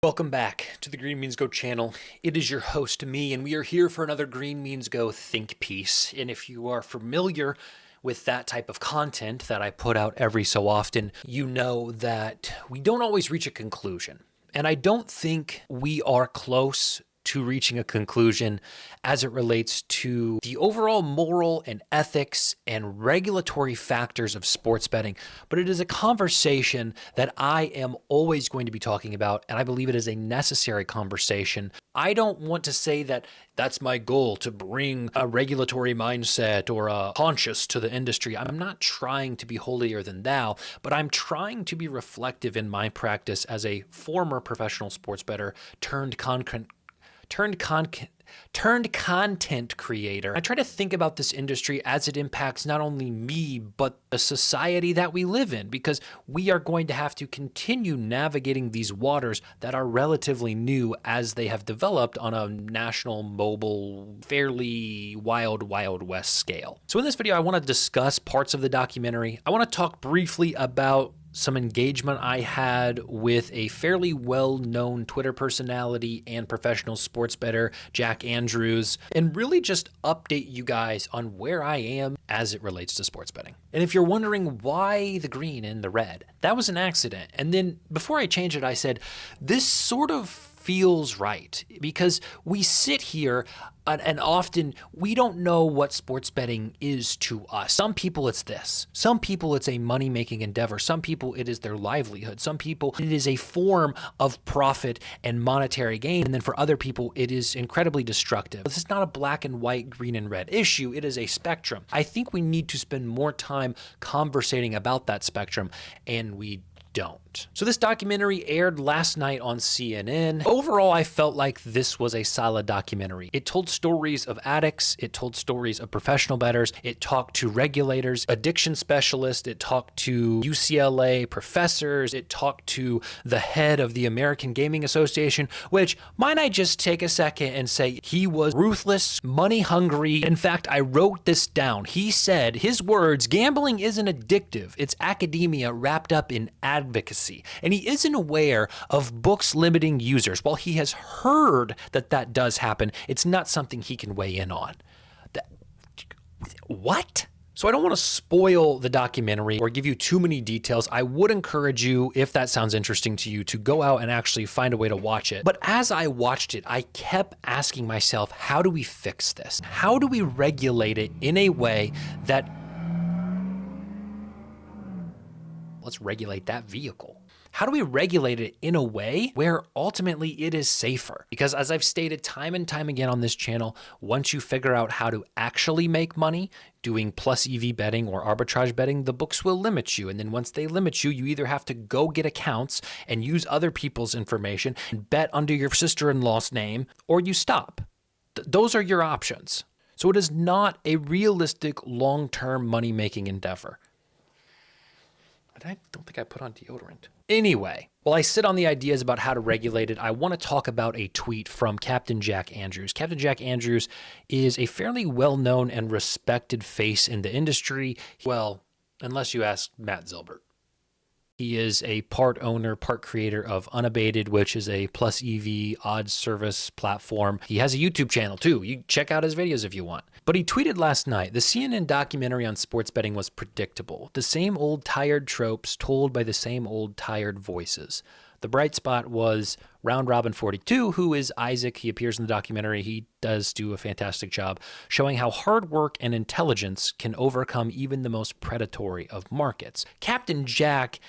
Welcome back to the Green Means Go channel. It is your host, me, and we are here for another Green Means Go think piece. And if you are familiar with that type of content that I put out every so often, you know that we don't always reach a conclusion. And I don't think we are close to reaching a conclusion as it relates to the overall moral and ethics and regulatory factors of sports betting. But it is a conversation that I am always going to be talking about, and I believe it is a necessary conversation. I don't want to say that that's my goal, to bring a regulatory mindset or a conscience to the industry. I'm not trying to be holier than thou, but I'm trying to be reflective in my practice as a former professional sports bettor turned content creator. I try to think about this industry as it impacts not only me, but the society that we live in, because we are going to have to continue navigating these waters that are relatively new as they have developed on a national, mobile, fairly wild west scale. So in this video, I want to discuss parts of the documentary. I want to talk briefly about some engagement I had with a fairly well-known Twitter personality and professional sports bettor, Jack Andrews, and really just update you guys on where I am as it relates to sports betting. And if you're wondering why the green and the red, that was an accident. And then before I changed it, I said, this sort of feels right, because we sit here and often we don't know what sports betting is to us. Some people it's this. Some people it's a money-making endeavor. Some people it is their livelihood. Some people it is a form of profit and monetary gain. And then for other people it is incredibly destructive. This is not a black and white, green and red issue. It is a spectrum. I think we need to spend more time conversating about that spectrum, and we don't. So this documentary aired last night on CNN. Overall, I felt like this was a solid documentary. It told stories of addicts. It told stories of professional bettors. It talked to regulators, addiction specialists. It talked to UCLA professors. It talked to the head of the American Gaming Association, which, might I just take a second and say, he was ruthless, money hungry. In fact, I wrote this down. He said, his words, gambling isn't addictive. It's academia wrapped up in advocacy. And he isn't aware of books limiting users. While he has heard that that does happen, it's not something he can weigh in on. What? So I don't want to spoil the documentary or give you too many details. I would encourage you, if that sounds interesting to you, to go out and actually find a way to watch it. But as I watched it, I kept asking myself, how do we fix this? How do we regulate it in a way that let's regulate that vehicle? How do we regulate it in a way where ultimately it is safer? Because as I've stated time and time again on this channel, once you figure out how to actually make money doing plus EV betting or arbitrage betting, the books will limit you. And then once they limit you, you either have to go get accounts and use other people's information and bet under your sister-in-law's name, or you stop. Those are your options. So it is not a realistic long-term money-making endeavor. I don't think I put on deodorant. Anyway, while I sit on the ideas about how to regulate it, I want to talk about a tweet from Captain Jack Andrews. Captain Jack Andrews is a fairly well-known and respected face in the industry. Well, unless you ask Matt Zilbert. He is a part owner, part creator of Unabated, which is a plus EV odds service platform. He has a YouTube channel too. You check out his videos if you want. But he tweeted last night, the CNN documentary on sports betting was predictable. The same old tired tropes told by the same old tired voices. The bright spot was Round Robin 42, who is Isaac. He appears in the documentary. He does do a fantastic job showing how hard work and intelligence can overcome even the most predatory of markets. Captain Jack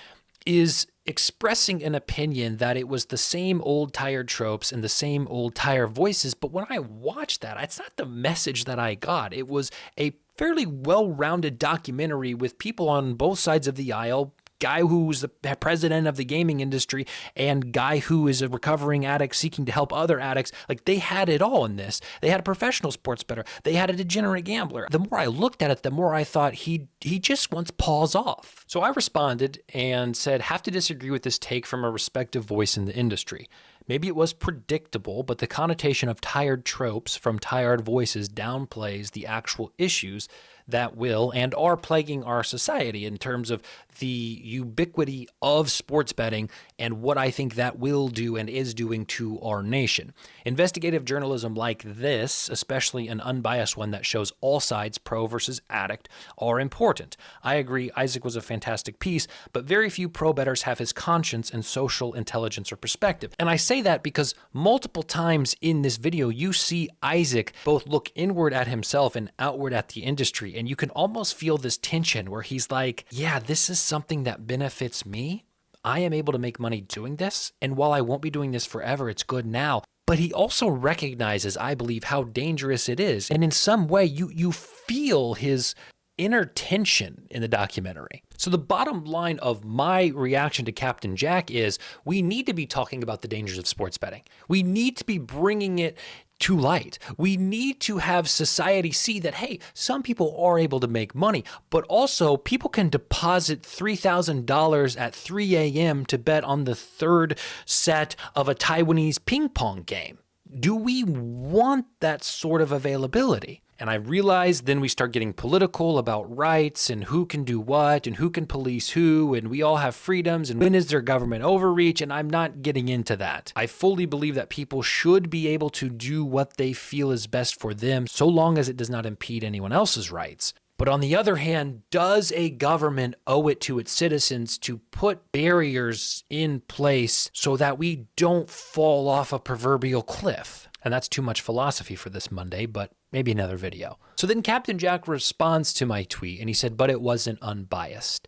is expressing an opinion that it was the same old tired tropes and the same old tired voices. But when I watched that, it's not the message that I got. It was a fairly well-rounded documentary with people on both sides of the aisle, guy who's the president of the gaming industry and guy who is a recovering addict seeking to help other addicts. Like, they had it all in this. They had a professional sports bettor. They had a degenerate gambler. The more I looked at it, the more I thought he just wants paws off. So I responded and said, have to disagree with this take from a respective voice in the industry. Maybe it was predictable, but the connotation of tired tropes from tired voices downplays the actual issues that will and are plaguing our society in terms of the ubiquity of sports betting and what I think that will do and is doing to our nation. Investigative journalism like this, especially an unbiased one that shows all sides, pro versus addict, are important. I agree Isaac was a fantastic piece, but very few pro bettors have his conscience and social intelligence or perspective. And I say that because multiple times in this video, you see Isaac both look inward at himself and outward at the industry, and you can almost feel this tension where he's like, yeah, this is something that benefits me. I am able to make money doing this, and while I won't be doing this forever, it's good now. But he also recognizes, I believe, how dangerous it is. And in some way, you feel his inner tension in the documentary. So the bottom line of my reaction to Captain Jack is we need to be talking about the dangers of sports betting. We need to be bringing it to light. We need to have society see that, hey, some people are able to make money, but also people can deposit $3,000 at 3 a.m. to bet on the third set of a Taiwanese ping pong game. Do we want that sort of availability? And I realize then we start getting political about rights and who can do what and who can police who, and we all have freedoms and when is there government overreach, and I'm not getting into that. I fully believe that people should be able to do what they feel is best for them so long as it does not impede anyone else's rights. But on the other hand, does a government owe it to its citizens to put barriers in place so that we don't fall off a proverbial cliff? And that's too much philosophy for this Monday, but maybe another video. So then Captain Jack responds to my tweet and he said, but it wasn't unbiased.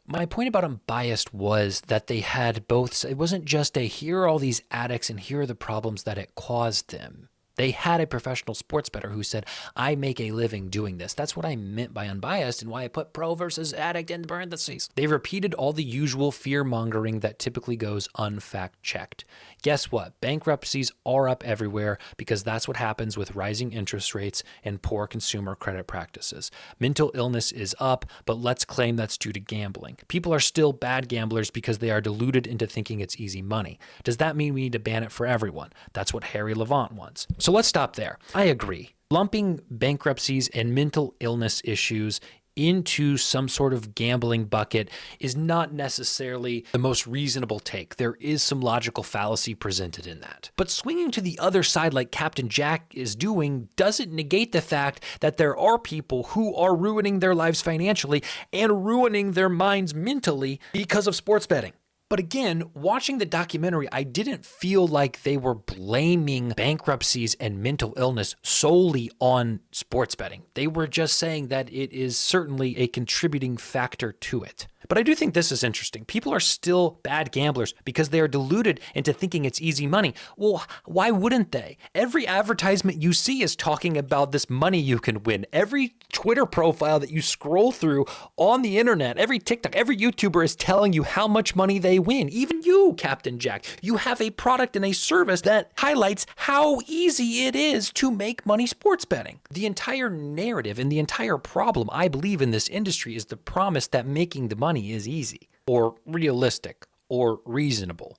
My point about unbiased was that they had both. It wasn't just a here are all these addicts and here are the problems that it caused them. They had a professional sports bettor who said, I make a living doing this. That's what I meant by unbiased and why I put pro versus addict in parentheses. They repeated all the usual fear mongering that typically goes unfact checked. Guess what? Bankruptcies are up everywhere because that's what happens with rising interest rates and poor consumer credit practices. Mental illness is up, but let's claim that's due to gambling. People are still bad gamblers because they are deluded into thinking it's easy money. Does that mean we need to ban it for everyone? That's what Harry Levant wants. So let's stop there. I agree. Lumping bankruptcies and mental illness issues into some sort of gambling bucket is not necessarily the most reasonable take. There is some logical fallacy presented in that. But swinging to the other side like Captain Jack is doing doesn't negate the fact that there are people who are ruining their lives financially and ruining their minds mentally because of sports betting. But again, watching the documentary, I didn't feel like they were blaming bankruptcies and mental illness solely on sports betting. They were just saying that it is certainly a contributing factor to it. But I do think this is interesting. People are still bad gamblers because they are deluded into thinking it's easy money. Well, why wouldn't they? Every advertisement you see is talking about this money you can win. Every Twitter profile that you scroll through on the internet, every TikTok, every YouTuber is telling you how much money they win. Even you, Captain Jack, you have a product and a service that highlights how easy it is to make money sports betting. The entire narrative and the entire problem, I believe, in this industry is the promise that making the money is easy or realistic or reasonable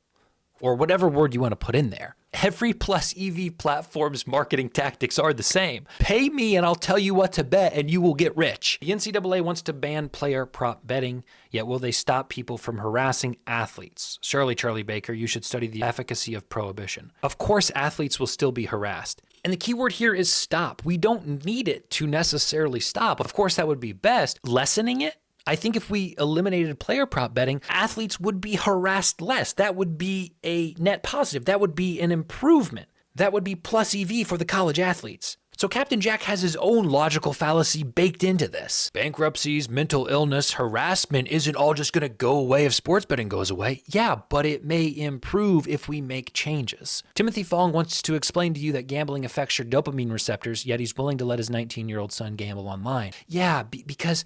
or whatever word you want to put in there. Every plus EV platform's marketing tactics are the same. Pay me and I'll tell you what to bet and you will get rich. The NCAA wants to ban player prop betting, yet will they stop people from harassing athletes? Surely, Charlie Baker, you should study the efficacy of prohibition. Of course, athletes will still be harassed. And the key word here is stop. We don't need it to necessarily stop. Of course, that would be best. Lessening it? I think if we eliminated player prop betting, athletes would be harassed less. That would be a net positive. That would be an improvement. That would be plus EV for the college athletes. So Captain Jack has his own logical fallacy baked into this. Bankruptcies, mental illness, harassment isn't all just going to go away if sports betting goes away. Yeah, but it may improve if we make changes. Timothy Fong wants to explain to you that gambling affects your dopamine receptors, yet he's willing to let his 19-year-old son gamble online. Yeah, because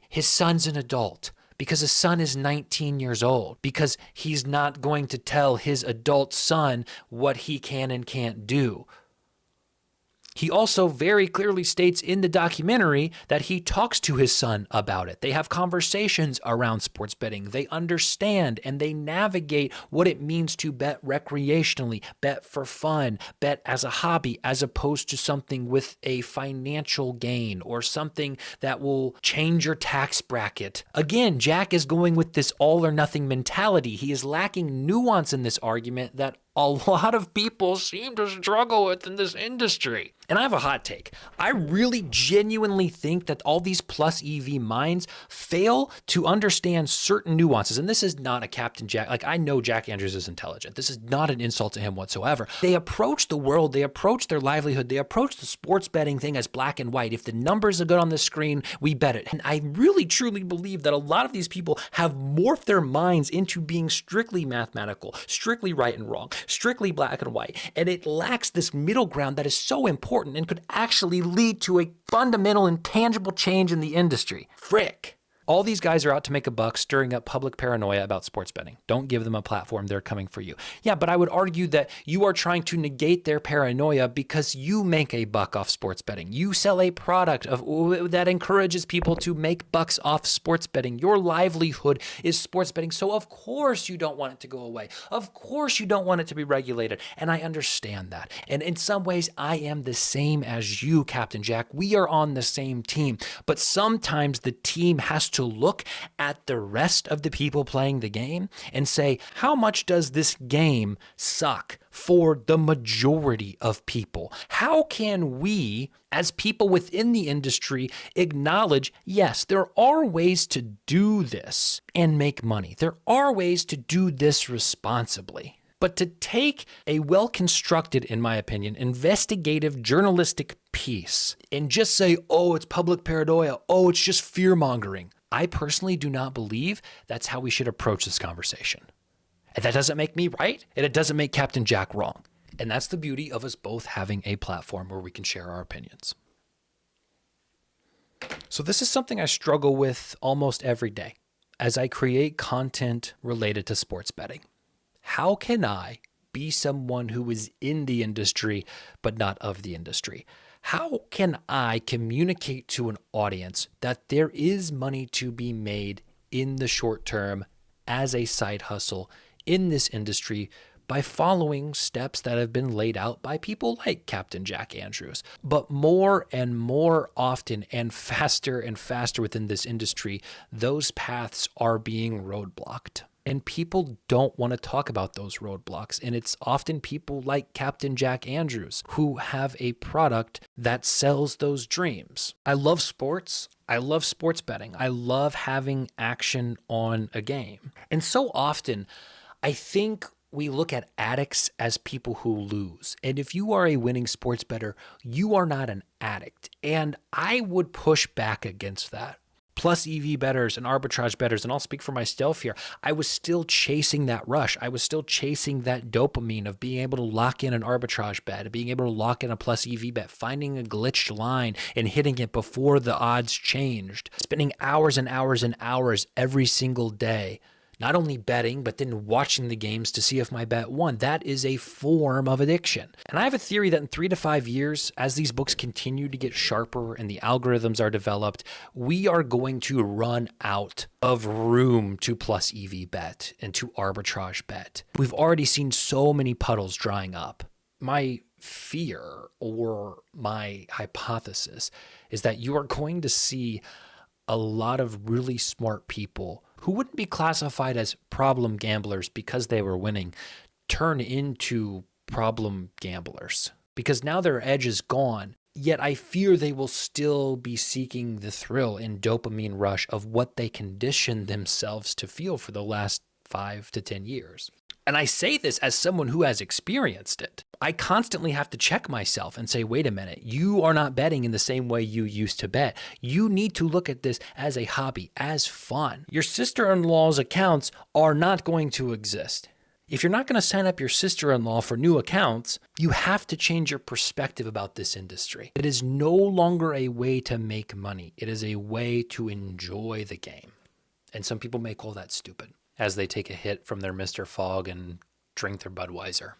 his son's an adult. Because his son is 19 years old. Because he's not going to tell his adult son what he can and can't do. He also very clearly states in the documentary that he talks to his son about it. They have conversations around sports betting. They understand and they navigate what it means to bet recreationally, bet for fun, bet as a hobby, as opposed to something with a financial gain or something that will change your tax bracket. Again, Jack is going with this all or nothing mentality. He is lacking nuance in this argument that a lot of people seem to struggle with in this industry. And I have a hot take. I really genuinely think that all these plus EV minds fail to understand certain nuances. And this is not a Captain Jack. Like, I know Jack Andrews is intelligent. This is not an insult to him whatsoever. They approach the world, they approach their livelihood, they approach the sports betting thing as black and white. If the numbers are good on the screen, we bet it. And I really truly believe that a lot of these people have morphed their minds into being strictly mathematical, strictly right and wrong, strictly black and white. And it lacks this middle ground that is so important and could actually lead to a fundamental and tangible change in the industry. Frick. All these guys are out to make a buck, stirring up public paranoia about sports betting. Don't give them a platform. They're coming for you. Yeah, but I would argue that you are trying to negate their paranoia because you make a buck off sports betting. You sell a product that encourages people to make bucks off sports betting. Your livelihood is sports betting. So of course you don't want it to go away. Of course you don't want it to be regulated. And I understand that. And in some ways, I am the same as you, Captain Jack. We are on the same team. But sometimes the team has to look at the rest of the people playing the game and say, how much does this game suck for the majority of people? How can we, as people within the industry, acknowledge, yes, there are ways to do this and make money. There are ways to do this responsibly. But to take a well-constructed, in my opinion, investigative journalistic piece and just say, oh, it's public paranoia, oh, it's just fear-mongering, I personally do not believe that's how we should approach this conversation. And that doesn't make me right, and it doesn't make Captain Jack wrong. And that's the beauty of us both having a platform where we can share our opinions. So this is something I struggle with almost every day as I create content related to sports betting. How can I be someone who is in the industry but not of the industry? How can I communicate to an audience that there is money to be made in the short term as a side hustle in this industry by following steps that have been laid out by people like Captain Jack Andrews? But more and more often and faster within this industry, those paths are being roadblocked. And people don't want to talk about those roadblocks. And it's often people like Captain Jack Andrews who have a product that sells those dreams. I love sports. I love sports betting. I love having action on a game. And so often, I think we look at addicts as people who lose. And if you are a winning sports bettor, you are not an addict. And I would push back against that. Plus EV bettors and arbitrage bettors, and I'll speak for myself here, I was still chasing that rush. I was still chasing that dopamine of being able to lock in an arbitrage bet, being able to lock in a plus EV bet, finding a glitched line and hitting it before the odds changed, spending hours and hours and hours every single day, not only betting, but then watching the games to see if my bet won. That is a form of addiction. And I have a theory that in 3 to 5 years, as these books continue to get sharper and the algorithms are developed, we are going to run out of room to plus EV bet and to arbitrage bet. We've already seen so many puddles drying up. My fear or my hypothesis is that you are going to see a lot of really smart people who wouldn't be classified as problem gamblers because they were winning turn into problem gamblers because now their edge is gone. Yet I fear they will still be seeking the thrill and dopamine rush of what they conditioned themselves to feel for the last 5 to 10 years. And I say this as someone who has experienced it. I constantly have to check myself and say, wait a minute, you are not betting in the same way you used to bet. You need to look at this as a hobby, as fun. Your sister-in-law's accounts are not going to exist. If you're not going to sign up your sister-in-law for new accounts, you have to change your perspective about this industry. It is no longer a way to make money. It is a way to enjoy the game. And some people may call that stupid as they take a hit from their Mr. Fogg and drink their Budweiser.